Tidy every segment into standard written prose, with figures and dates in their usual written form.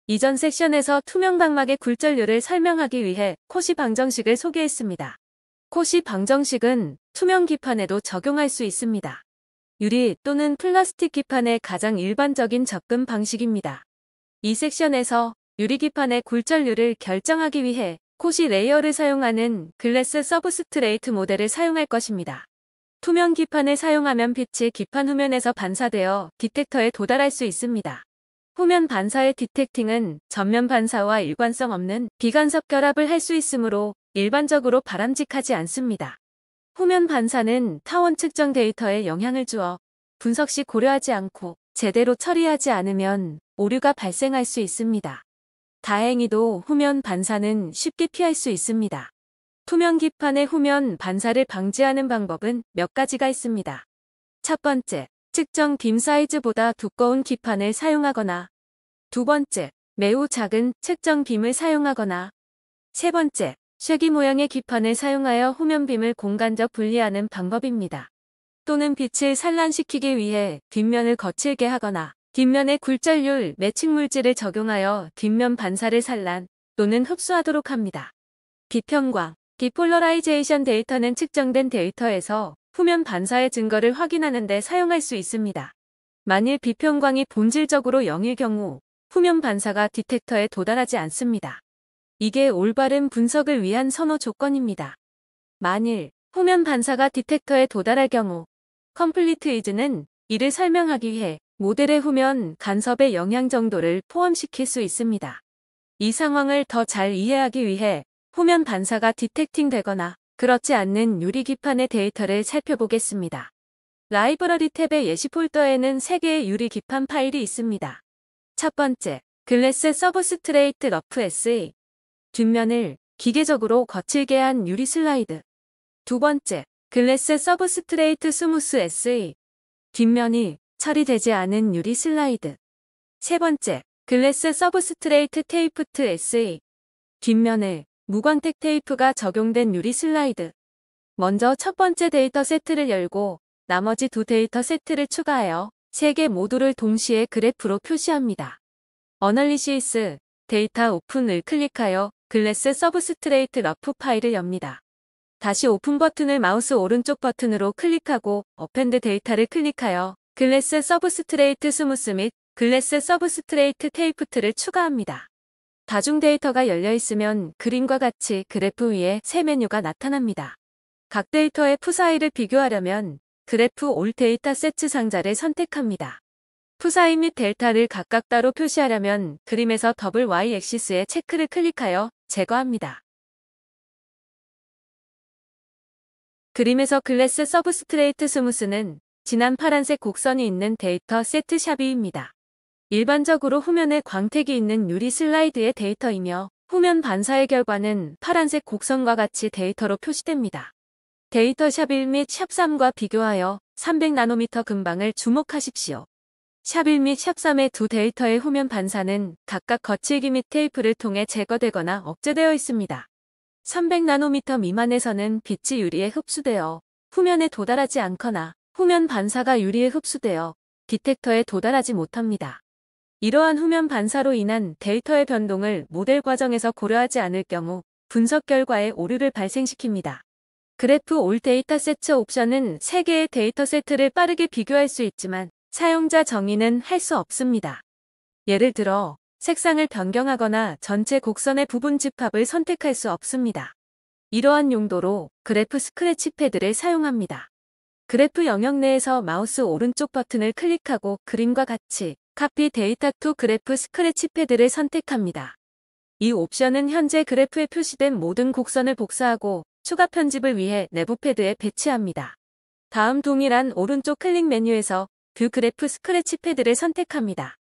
이전 섹션에서 투명 각막의 굴절률을 설명하기 위해 코시 방정식을 소개했습니다. 코시 방정식은 투명 기판에도 적용할 수 있습니다. 유리 또는 플라스틱 기판의 가장 일반적인 접근 방식입니다. 이 섹션에서 유리 기판의 굴절률을 결정하기 위해 코시 레이어를 사용하는 글래스 서브스트레이트 모델을 사용할 것입니다. 투명 기판을 사용하면 빛이 기판 후면에서 반사되어 디텍터에 도달할 수 있습니다. 후면 반사의 디텍팅은 전면 반사와 일관성 없는 비간섭 결합을 할 수 있으므로 일반적으로 바람직하지 않습니다. 후면 반사는 타원 측정 데이터에 영향을 주어 분석 시 고려하지 않고 제대로 처리하지 않으면 오류가 발생할 수 있습니다. 다행히도 후면 반사는 쉽게 피할 수 있습니다. 투명 기판의 후면 반사를 방지하는 방법은 몇 가지가 있습니다. 첫 번째, 측정 빔 사이즈보다 두꺼운 기판을 사용하거나, 두 번째, 매우 작은 측정 빔을 사용하거나, 세 번째, 쉐기 모양의 기판을 사용하여 후면 빔을 공간적 분리하는 방법입니다. 또는 빛을 산란시키기 위해 뒷면을 거칠게 하거나 뒷면에 굴절률 매칭 물질을 적용하여 뒷면 반사를 산란 또는 흡수하도록 합니다. 비평광, 디폴러라이제이션 데이터는 측정된 데이터에서 후면 반사의 증거를 확인하는 데 사용할 수 있습니다. 만일 비평광이 본질적으로 0일 경우 후면 반사가 디텍터에 도달하지 않습니다. 이게 올바른 분석을 위한 선호 조건입니다. 만일 후면 반사가 디텍터에 도달할 경우 컴플리트 이즈는 이를 설명하기 위해 모델의 후면 간섭의 영향 정도를 포함시킬 수 있습니다. 이 상황을 더 잘 이해하기 위해 후면 반사가 디텍팅 되거나 그렇지 않는 유리 기판의 데이터를 살펴보겠습니다. 라이브러리 탭의 예시 폴더에는 3개의 유리 기판 파일이 있습니다. 첫 번째, 글래스 서브스트레이트 러프 SE. 뒷면을 기계적으로 거칠게 한 유리 슬라이드. 두 번째, 글래스 서브스트레이트 스무스 SE. 뒷면이 처리되지 않은 유리 슬라이드. 세 번째, 글래스 서브스트레이트 테이프트 SE. 뒷면을 무광택 테이프가 적용된 유리 슬라이드. 먼저 첫 번째 데이터 세트를 열고 나머지 두 데이터 세트를 추가하여 3개 모두를 동시에 그래프로 표시합니다. 어널리시스, 데이터 오픈을 클릭하여 글래스 서브스트레이트 러프 파일을 엽니다. 다시 오픈 버튼을 마우스 오른쪽 버튼으로 클릭하고 어펜드 데이터를 클릭하여 글래스 서브스트레이트 스무스 및 글래스 서브스트레이트 테이프트를 추가합니다. 다중 데이터가 열려 있으면 그림과 같이 그래프 위에 새 메뉴가 나타납니다. 각 데이터의 푸사이를 비교하려면 그래프 올 데이터 세트 상자를 선택합니다. 푸사이 및 델타를 각각 따로 표시하려면 그림에서 더블 Y 액시스에 체크를 클릭하여 제거합니다. 그림에서 글래스 서브스트레이트 스무스는 진한 파란색 곡선이 있는 데이터 세트 샵이입니다. 일반적으로 후면에 광택이 있는 유리 슬라이드의 데이터이며 후면 반사의 결과는 파란색 곡선과 같이 데이터로 표시됩니다. 데이터 샵1 및 샵3과 비교하여 300나노미터 근방을 주목하십시오. 샵1 및 샵3의 두 데이터의 후면 반사는 각각 거칠기 및 테이프를 통해 제거되거나 억제되어 있습니다. 300나노미터 미만에서는 빛이 유리에 흡수되어 후면에 도달하지 않거나 후면 반사가 유리에 흡수되어 디텍터에 도달하지 못합니다. 이러한 후면 반사로 인한 데이터의 변동을 모델 과정에서 고려하지 않을 경우 분석 결과에 오류를 발생시킵니다. 그래프 올 데이터 세트 옵션은 3개의 데이터 세트를 빠르게 비교할 수 있지만 사용자 정의는 할 수 없습니다. 예를 들어 색상을 변경하거나 전체 곡선의 부분 집합을 선택할 수 없습니다. 이러한 용도로 그래프 스크래치 패드를 사용합니다. 그래프 영역 내에서 마우스 오른쪽 버튼을 클릭하고 그림과 같이 카피 데이터 투 그래프 스크래치 패드를 선택합니다. 이 옵션은 현재 그래프에 표시된 모든 곡선을 복사하고 추가 편집을 위해 내부 패드에 배치합니다. 다음 동일한 오른쪽 클릭 메뉴에서 뷰 그래프 스크래치 패드를 선택합니다.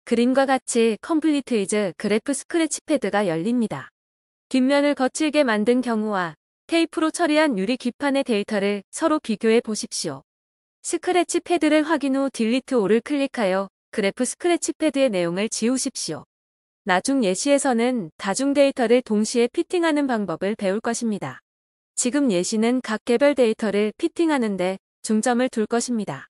그림과 같이 컴플리트 이즈 그래프 스크래치 패드가 열립니다. 뒷면을 거칠게 만든 경우와 테이프로 처리한 유리 기판의 데이터를 서로 비교해 보십시오. 스크래치 패드를 확인 후 딜리트 올을 클릭하여 그래프 스크래치 패드의 내용을 지우십시오. 나중 예시에서는 다중 데이터를 동시에 피팅하는 방법을 배울 것입니다. 지금 예시는 각 개별 데이터를 피팅하는 데 중점을 둘 것입니다.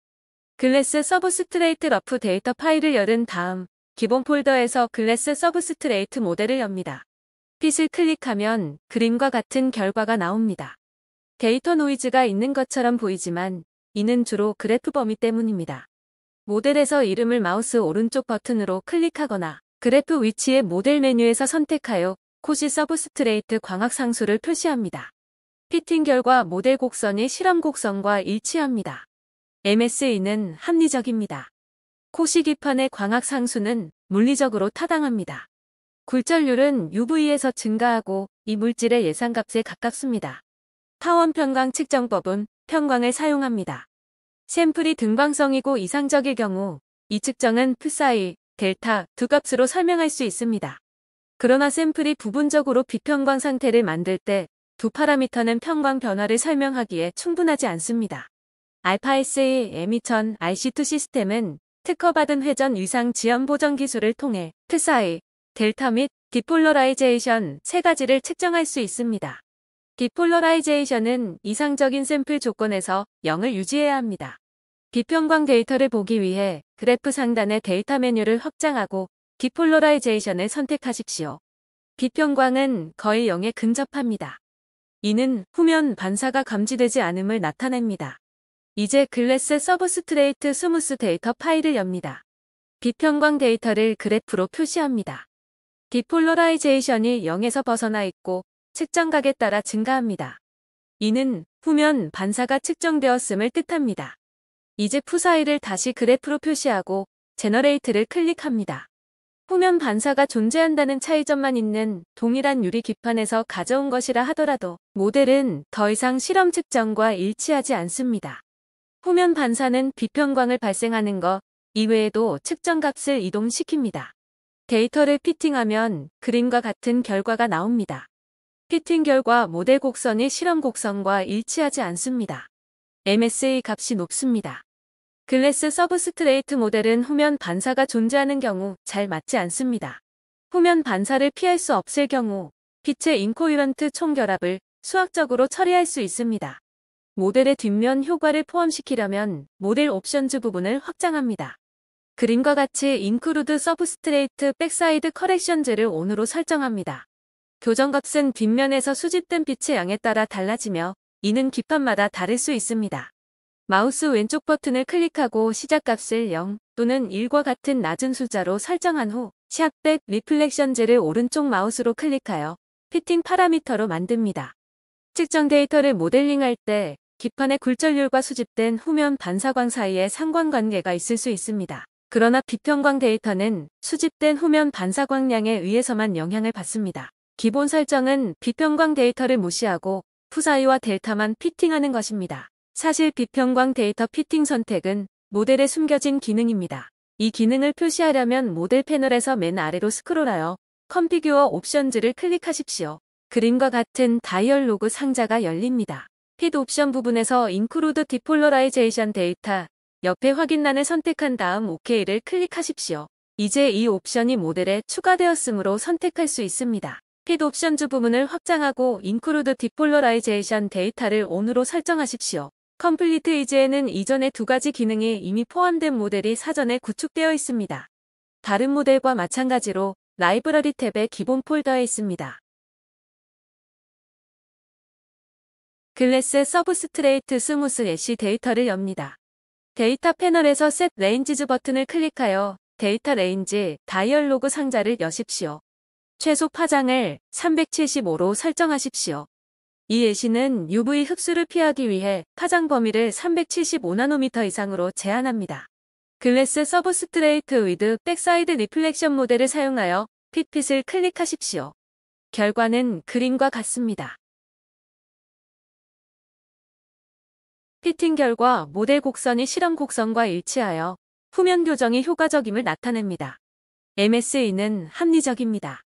글래스 서브스트레이트 러프 데이터 파일을 열은 다음 기본 폴더에서 글래스 서브스트레이트 모델을 엽니다. 핏을 클릭하면 그림과 같은 결과가 나옵니다. 데이터 노이즈가 있는 것처럼 보이지만 이는 주로 그래프 범위 때문입니다. 모델에서 이름을 마우스 오른쪽 버튼으로 클릭하거나 그래프 위치의 모델 메뉴에서 선택하여 콧이 서브스트레이트 광학 상수를 표시합니다. 피팅 결과 모델 곡선이 실험 곡선과 일치합니다. MSE는 합리적입니다. 콧이 기판의 광학 상수는 물리적으로 타당합니다. 굴절률은 UV에서 증가하고 이 물질의 예상값에 가깝습니다. 타원 편광 측정법은 편광을 사용합니다. 샘플이 등방성이고 이상적일 경우 이 측정은 psi, 델타 두 값으로 설명할 수 있습니다. 그러나 샘플이 부분적으로 비편광 상태를 만들 때 두 파라미터는 편광 변화를 설명하기에 충분하지 않습니다. 알파-SE M2000 RC2 시스템은 특허받은 회전 위상 지연 보정 기술을 통해 psi, 델타 및 디폴러라이제이션 세 가지를 측정할 수 있습니다. 디폴러라이제이션은 이상적인 샘플 조건에서 0을 유지해야 합니다. 비편광 데이터를 보기 위해 그래프 상단의 데이터 메뉴를 확장하고 디폴러라이제이션을 선택하십시오. 비편광은 거의 0에 근접합니다. 이는 후면 반사가 감지되지 않음을 나타냅니다. 이제 글래스 서브스트레이트 스무스 데이터 파일을 엽니다. 비편광 데이터를 그래프로 표시합니다. 디폴러라이제이션이 0에서 벗어나 있고 측정각에 따라 증가합니다. 이는 후면 반사가 측정되었음을 뜻합니다. 이제 psi를 다시 그래프로 표시하고 제너레이트를 클릭합니다. 후면 반사가 존재한다는 차이점만 있는 동일한 유리 기판에서 가져온 것이라 하더라도 모델은 더 이상 실험 측정과 일치하지 않습니다. 후면 반사는 비편광을 발생하는 것 이외에도 측정값을 이동시킵니다. 데이터를 피팅하면 그림과 같은 결과가 나옵니다. 피팅 결과 모델 곡선이 실험 곡선과 일치하지 않습니다. MSE 값이 높습니다. 글래스 서브스트레이트 모델은 후면 반사가 존재하는 경우 잘 맞지 않습니다. 후면 반사를 피할 수 없을 경우 빛의 인코이런트 총결합을 수학적으로 처리할 수 있습니다. 모델의 뒷면 효과를 포함시키려면 모델 옵션즈 부분을 확장합니다. 그림과 같이 인크루드 서브스트레이트 백사이드 커렉션즈를 ON으로 설정합니다. 교정값은 뒷면에서 수집된 빛의 양에 따라 달라지며 이는 기판마다 다를 수 있습니다. 마우스 왼쪽 버튼을 클릭하고 시작값을 0 또는 1과 같은 낮은 숫자로 설정한 후 샷백 리플렉션즈를 오른쪽 마우스로 클릭하여 피팅 파라미터로 만듭니다. 측정 데이터를 모델링할 때 기판의 굴절률과 수집된 후면 반사광 사이에 상관관계가 있을 수 있습니다. 그러나 비편광 데이터는 수집된 후면 반사광량에 의해서만 영향을 받습니다. 기본 설정은 비편광 데이터를 무시하고 psi와 델타만 피팅하는 것입니다. 사실 비편광 데이터 피팅 선택은 모델에 숨겨진 기능입니다. 이 기능을 표시하려면 모델 패널에서 맨 아래로 스크롤하여 컨피규어 옵션즈를 클릭하십시오. 그림과 같은 다이얼 로그 상자가 열립니다. 핏 옵션 부분에서 인크루드 디폴러라이제이션 데이터 옆에 확인란을 선택한 다음 OK를 클릭하십시오. 이제 이 옵션이 모델에 추가되었으므로 선택할 수 있습니다. 핏 옵션즈 부분을 확장하고 인크루드 디폴러라이제이션 데이터를 ON으로 설정하십시오. 컴플리트 이즈에는 이전의 두 가지 기능이 이미 포함된 모델이 사전에 구축되어 있습니다. 다른 모델과 마찬가지로 라이브러리 탭의 기본 폴더에 있습니다. 글래스 서브스트레이트 스무스 애쉬 데이터를 엽니다. 데이터 패널에서 셋 레인지즈 버튼을 클릭하여 데이터 레인지 다이얼로그 상자를 여십시오. 최소 파장을 375로 설정하십시오. 이 애쉬는 UV 흡수를 피하기 위해 파장 범위를 375나노미터 이상으로 제한합니다. 글래스 서브스트레이트 위드 백사이드 리플렉션 모델을 사용하여 핏핏을 클릭하십시오. 결과는 그림과 같습니다. 피팅 결과 모델 곡선이 실험 곡선과 일치하여 후면 교정이 효과적임을 나타냅니다. MSE는 합리적입니다.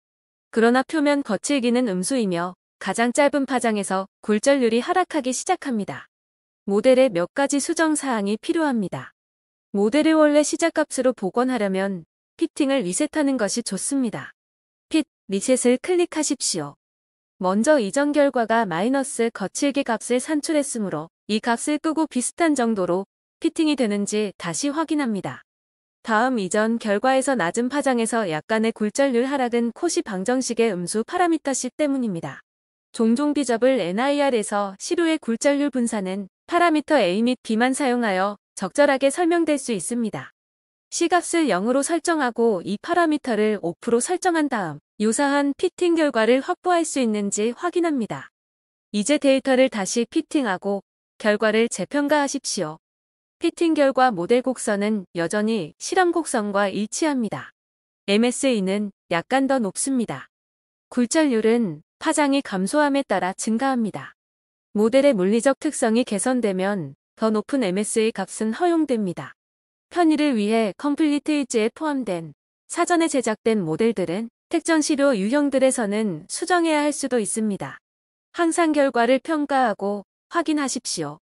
그러나 표면 거칠기는 음수이며 가장 짧은 파장에서 굴절률이 하락하기 시작합니다. 모델에 몇 가지 수정 사항이 필요합니다. 모델을 원래 시작값으로 복원하려면 피팅을 리셋하는 것이 좋습니다. 핏 리셋을 클릭하십시오. 먼저 이전 결과가 마이너스 거칠기 값을 산출했으므로 이 값을 끄고 비슷한 정도로 피팅이 되는지 다시 확인합니다. 다음 이전 결과에서 낮은 파장에서 약간의 굴절률 하락은 코시 방정식의 음수 파라미터C 때문입니다. 종종 비접을 NIR에서 시료의 굴절률 분산은 파라미터 A 및 B만 사용하여 적절하게 설명될 수 있습니다. C값을 0으로 설정하고 이 파라미터를 5% 설정한 다음 유사한 피팅 결과를 확보할 수 있는지 확인합니다. 이제 데이터를 다시 피팅하고 결과를 재평가하십시오. 피팅 결과 모델 곡선은 여전히 실험 곡선과 일치합니다. MSE는 약간 더 높습니다. 굴절률은 파장이 감소함에 따라 증가합니다. 모델의 물리적 특성이 개선되면 더 높은 MSE 값은 허용됩니다. 편의를 위해 컴플리트 이즈에 포함된 사전에 제작된 모델들은 특정 시료 유형들에서는 수정해야 할 수도 있습니다. 항상 결과를 평가하고 확인하십시오.